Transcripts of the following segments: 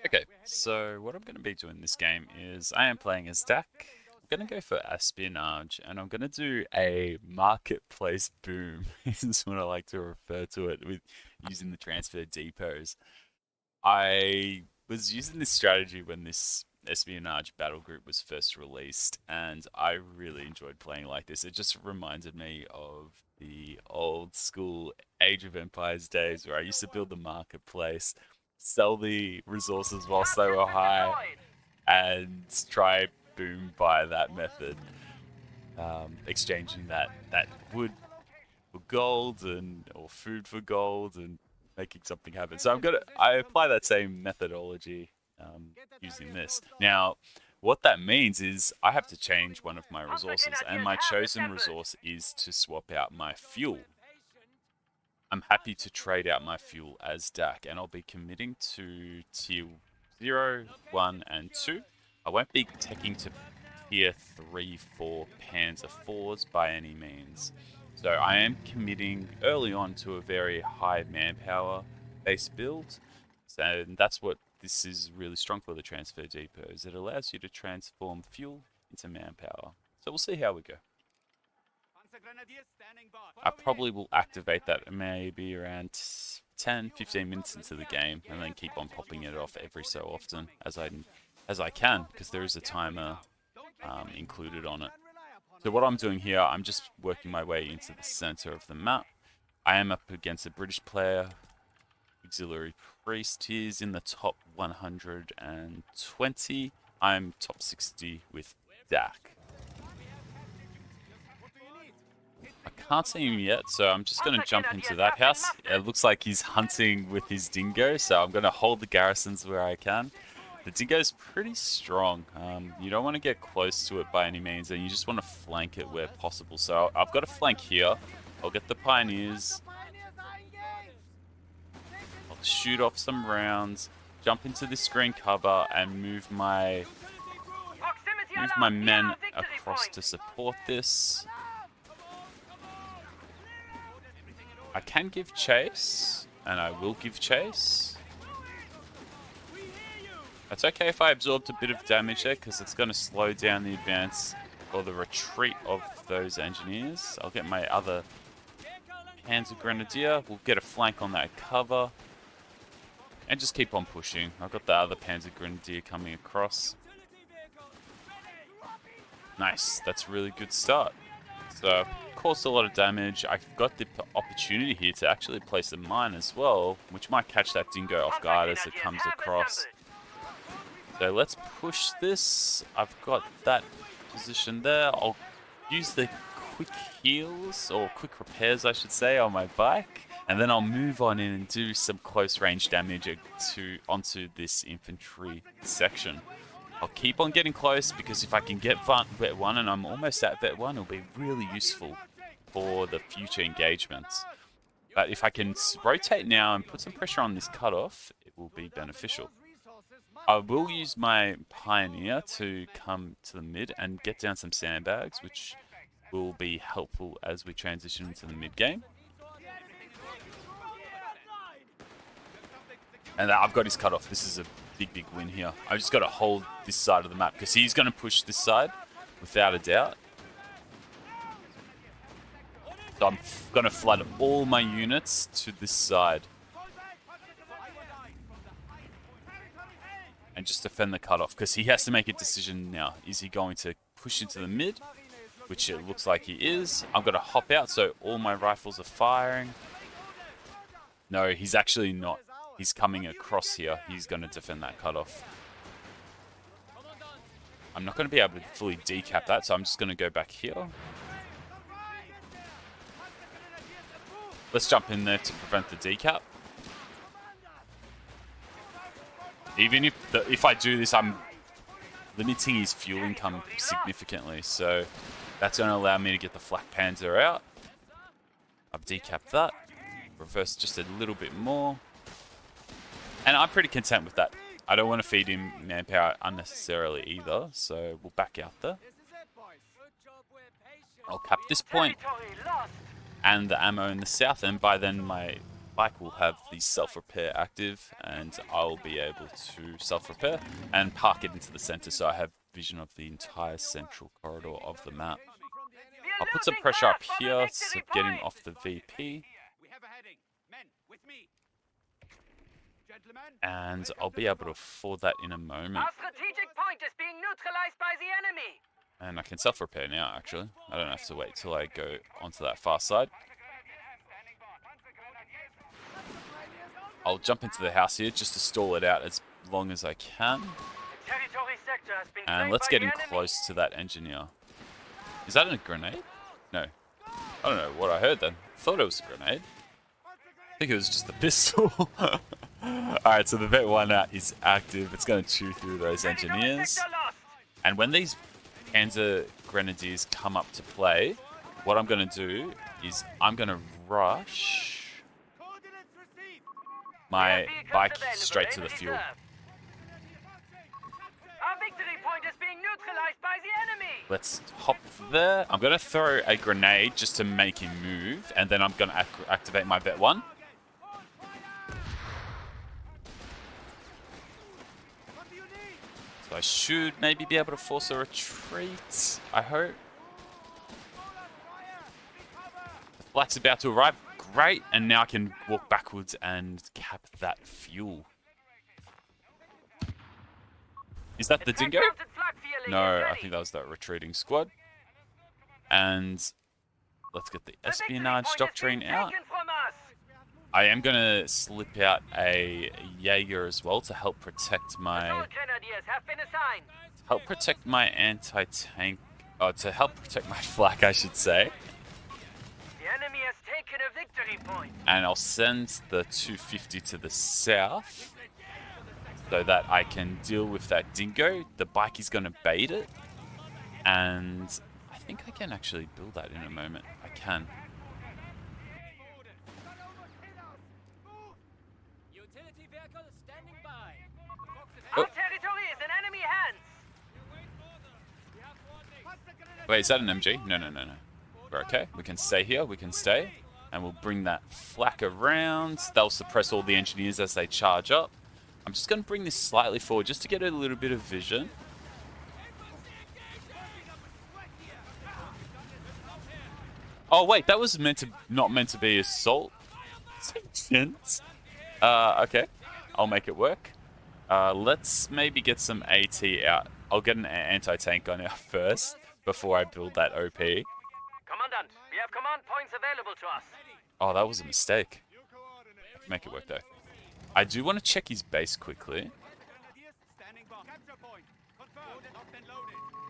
Okay, so what I'm going to be doing this game is I am playing as Dak. I'm going to go for Espionage, and I'm going to do a marketplace boom, is what I like to refer to it, with using the transfer depots. I was using this strategy when this Espionage Battlegroup was first released, and I really enjoyed playing like this. It just reminded me of the old school Age of Empires days where I used to build the marketplace, sell the resources whilst they were high, and try boom by that method, exchanging that wood for gold and or food for gold and making something happen. So I apply that same methodology using this. Now, what that means is I have to change one of my resources, and my chosen resource is to swap out my fuel. I'm happy to trade out my fuel as DAC, and I'll be committing to tier 0, 1, and 2. I won't be taking to tier 3, 4 Panzer 4s by any means. So I am committing early on to a very high manpower based build. So that's what this is really strong for the transfer depots. It allows you to transform fuel into manpower. So we'll see how we go. I probably will activate that maybe around 10-15 minutes into the game, and then keep on popping it off every so often as I can, because there is a timer included on it. So what I'm doing here, I'm just working my way into the center of the map. I am up against a British player, Auxiliary Priest. He is in the top 120. I'm top 60 with Dak. I can't see him yet, so I'm just going to jump into that house. It looks like he's hunting with his dingo, so I'm going to hold the garrisons where I can. The dingo's pretty strong. You don't want to get close to it by any means, and you just want to flank it where possible. So I've got a flank here. I'll get the pioneers. I'll shoot off some rounds, jump into this screen cover, and move my men across to support this. I can give chase, and I will give chase. It's okay if I absorbed a bit of damage there, because it's going to slow down the advance or the retreat of those engineers. I'll get my other Panzer Grenadier. We'll get a flank on that cover. And just keep on pushing. I've got the other Panzer Grenadier coming across. Nice. That's a really good start. So, caused a lot of damage. I've got the opportunity here to actually place a mine as well, which might catch that dingo off guard as it comes across. So let's push this. I've got that position there. I'll use the quick heals, or quick repairs I should say, on my bike. And then I'll move on in and do some close range damage onto this infantry section. I'll keep on getting close, because if I can get vet 1, and I'm almost at vet 1, it'll be really useful for the future engagements. But if I can rotate now and put some pressure on this cutoff, it will be beneficial. I will use my pioneer to come to the mid and get down some sandbags, which will be helpful as we transition into the mid game. And I've got his cutoff. This is a big win here. I just got to hold this side of the map, because he's going to push this side without a doubt. So I'm going to flood all my units to this side and just defend the cutoff, because he has to make a decision now. Is he going to push into the mid, which it looks like he is? I'm going to hop out so all my rifles are firing. No, he's actually not. He's coming across here. He's going to defend that cutoff. I'm not going to be able to fully decap that, so I'm just going to go back here. Let's jump in there to prevent the decap. Even if I do this, I'm limiting his fuel income significantly, so that's going to allow me to get the flak panzer out. I've decapped that. Reverse just a little bit more. And I'm pretty content with that. I don't want to feed him manpower unnecessarily either, so we'll back out there. I'll cap this point and the ammo in the south, and by then my bike will have the self-repair active, and I'll be able to self-repair and park it into the center so I have vision of the entire central corridor of the map. I'll put some pressure up here to get him off the VP. And I'll be able to afford that in a moment. Our strategic point is being neutralized by the enemy. And I can self-repair now, actually. I don't have to wait till I go onto that far side. I'll jump into the house here just to stall it out as long as I can. And let's get in close to that engineer. Is that a grenade? No. I don't know what I heard then. I thought it was a grenade. I think it was just a pistol. Alright, so the Vet 1 out is active. It's going to chew through those engineers. And when these Panzer Grenadiers come up to play, what I'm going to do is I'm going to rush my bike straight to the fuel. Our victory point is being neutralized by the enemy. Let's hop there. I'm going to throw a grenade just to make him move, and then I'm going to activate my Vet 1. So I should maybe be able to force a retreat, I hope. The flak's about to arrive. Great, and now I can walk backwards and cap that fuel. Is that the dingo? No, I think that was that retreating squad. And let's get the espionage doctrine out. I am going to slip out a Jaeger as well to help protect my anti-tank, to help protect my flak, I should say. The enemy has taken a victory point. And I'll send the 250 to the south so that I can deal with that dingo. The bike is going to bait it, and I think I can actually build that in a moment. I can. Our territory is in enemy hands. Wait, is that an MG? No. We're okay. We can stay here. We can stay. And we'll bring that flak around. They'll suppress all the engineers as they charge up. I'm just going to bring this slightly forward just to get a little bit of vision. Oh, wait. That was not meant to be assault sections. Okay. I'll make it work. Let's maybe get some AT out. I'll get an anti-tank gun out first before I build that OP. Commandant, we have command points available to us. Oh, that was a mistake. I can make it work though. I do want to check his base quickly.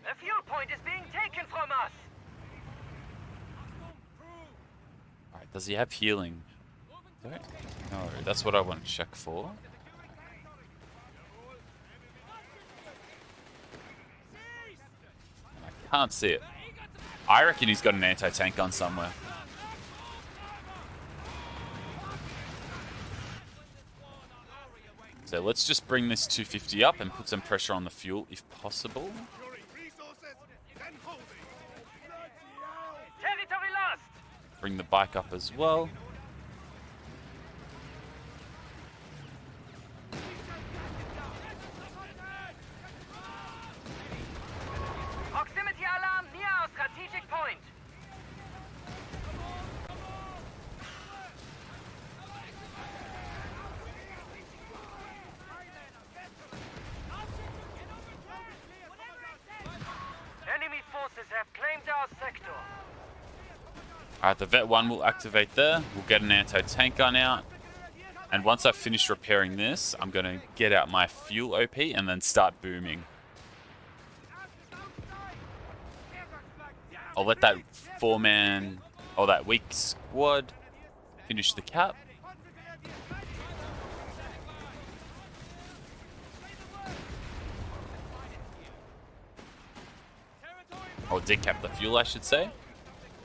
The fuel point is being taken from us. Alright, does he have healing? No, that's what I want to check for. I can't see it. I reckon he's got an anti-tank gun somewhere. So let's just bring this 250 up and put some pressure on the fuel if possible. Territory lost. Bring the bike up as well. Proximity alarm near our strategic point. Enemy forces have claimed our sector. Alright, the Vet 1 will activate there. We'll get an anti-tank gun out. And once I've finished repairing this, I'm going to get out my fuel OP and then start booming. I'll let that four-man, or that weak squad, finish the cap. Or decap the fuel, I should say.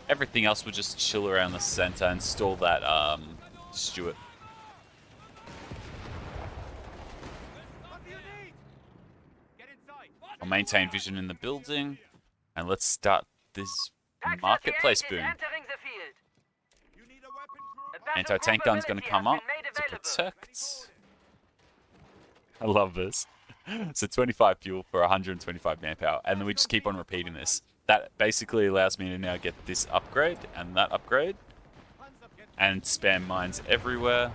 Everything else will just chill around the center and stall that Stuart. I'll maintain vision in the building, and let's start this marketplace boom. Entering the field. A Anti-tank gun's going to come up to protect. I love this. So 25 fuel for 125 manpower, and then we just keep on repeating this. That basically allows me to now get this upgrade and that upgrade, and spam mines everywhere.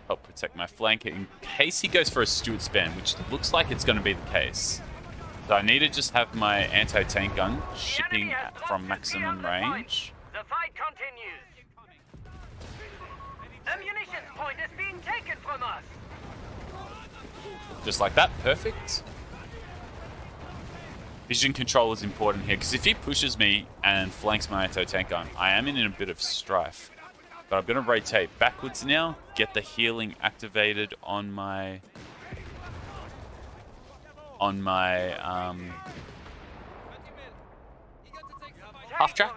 Help protect my flank in case he goes for a Stuart spam, which looks like it's going to be the case. So I need to just have my anti-tank gun shipping from maximum range. The fight continues. The munitions point is being taken from us. Just like that, perfect. Vision control is important here, because if he pushes me and flanks my anti-tank gun, I am in a bit of strife. But I'm going to rotate backwards now, get the healing activated on my... half track.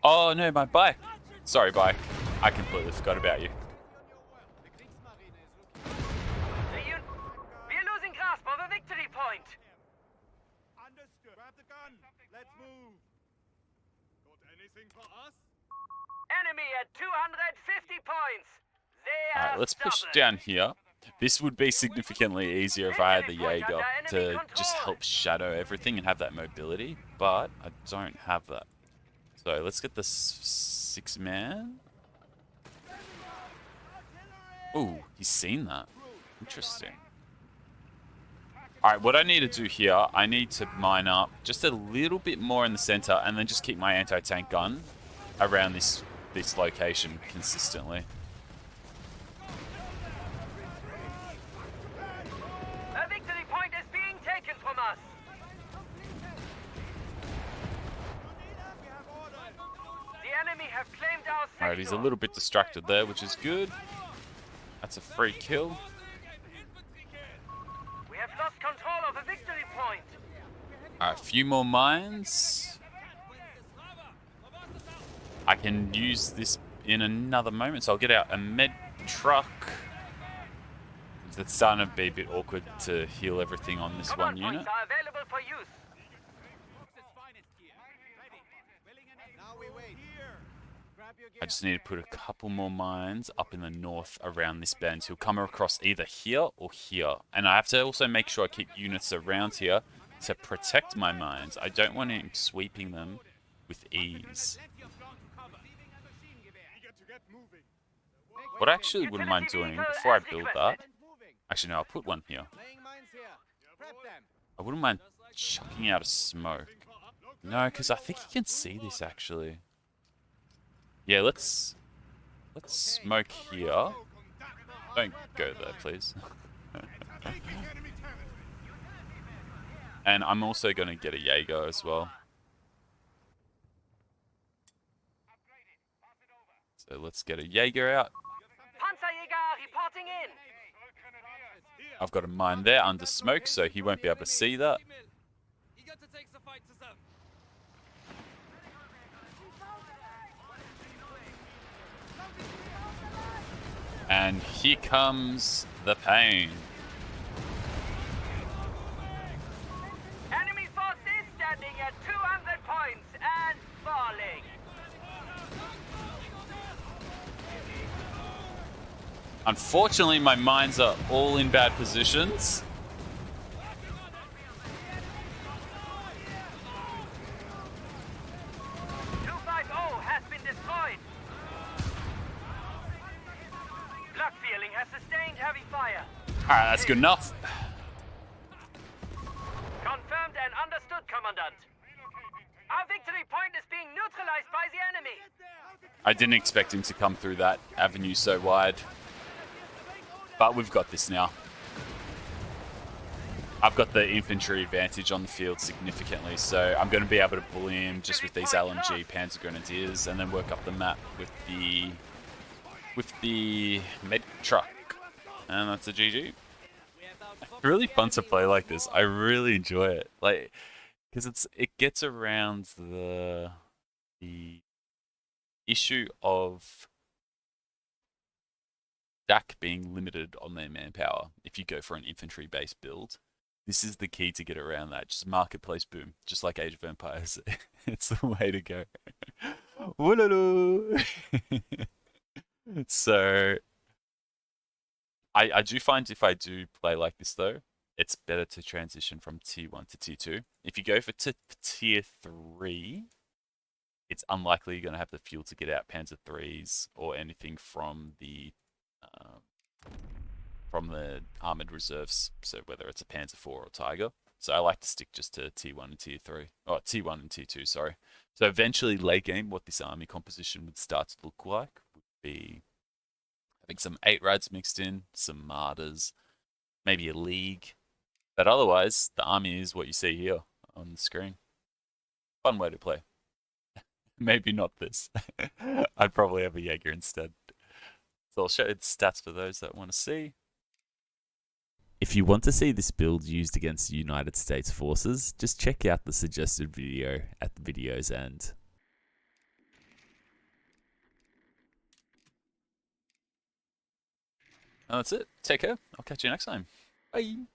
Oh no, my bike. Sorry, bike. I completely forgot about you. We're losing grasp of a victory point. Understood. Grab the gun. Let's move. Got anything for us? Enemy at 250 points. They Alright, let's push down here. This would be significantly easier if I had the Jaeger to just help shadow everything and have that mobility, but I don't have that. So let's get the 6-man. Ooh, he's seen that. Interesting. Alright, what I need to do here, I need to mine up just a little bit more in the center and then just keep my anti-tank gun around this location consistently. A victory point is being taken from us. The enemy have claimed our sector. Alright, he's a little bit distracted there, which is good. That's a free kill. We have lost control of a victory point. Alright, a few more mines. I can use this in another moment, so I'll get out a med truck. It's starting to be a bit awkward to heal everything on this one unit. Points are available for use. Now we wait. Here. Grab your gear. I just need to put a couple more mines up in the north around this bend. He'll come across either here or here. And I have to also make sure I keep units around here to protect my mines. I don't want him sweeping them with ease. What I actually wouldn't mind doing before I build that, actually no, I'll put one here. Laying mines here. Prep them. I wouldn't mind chucking out a smoke. No, because I think he can see this actually. Yeah, let's smoke here. Don't go there, please. And I'm also going to get a Jaeger as well. So let's get a Jaeger out. Panzerjäger reporting in. I've got a mine there under smoke, so he won't be able to see that. And here comes the pain. Enemy force is standing at 200 points and falling. Unfortunately, my mines are all in bad positions. Has been destroyed. Block feeling has sustained heavy fire. Alright, that's good enough. Confirmed and understood, Commandant. Our victory point is being neutralized by the enemy. I didn't expect him to come through that avenue so wide. But we've got this now. I've got the infantry advantage on the field significantly, so I'm going to be able to bully him just with these LMG Panzer Grenadiers and then work up the map with the med truck. And that's a GG. It's really fun to play like this. I really enjoy it. Like, because it gets around the issue of DAC being limited on their manpower if you go for an infantry-based build. This is the key to get around that. Just marketplace boom, just like Age of Empires. It's the way to go. Woolaloo. So I do find if I do play like this though, it's better to transition from tier 1 to tier 2. If you go for tier 3, it's unlikely you're going to have the fuel to get out Panzer 3s or anything from the armored reserves. So whether it's a Panzer 4 or Tiger. So I like to stick just to tier 1 and tier 3. Oh, tier 1 and tier 2, sorry. So eventually late game, what this army composition would start to look like would be having some 8 rads mixed in, some martyrs, maybe a league. But otherwise, the army is what you see here on the screen. Fun way to play. Maybe not this. I'd probably have a Jaeger instead. So I'll show you the stats for those that want to see. If you want to see this build used against the United States forces, just check out the suggested video at the video's end. And that's it. Take care. I'll catch you next time. Bye.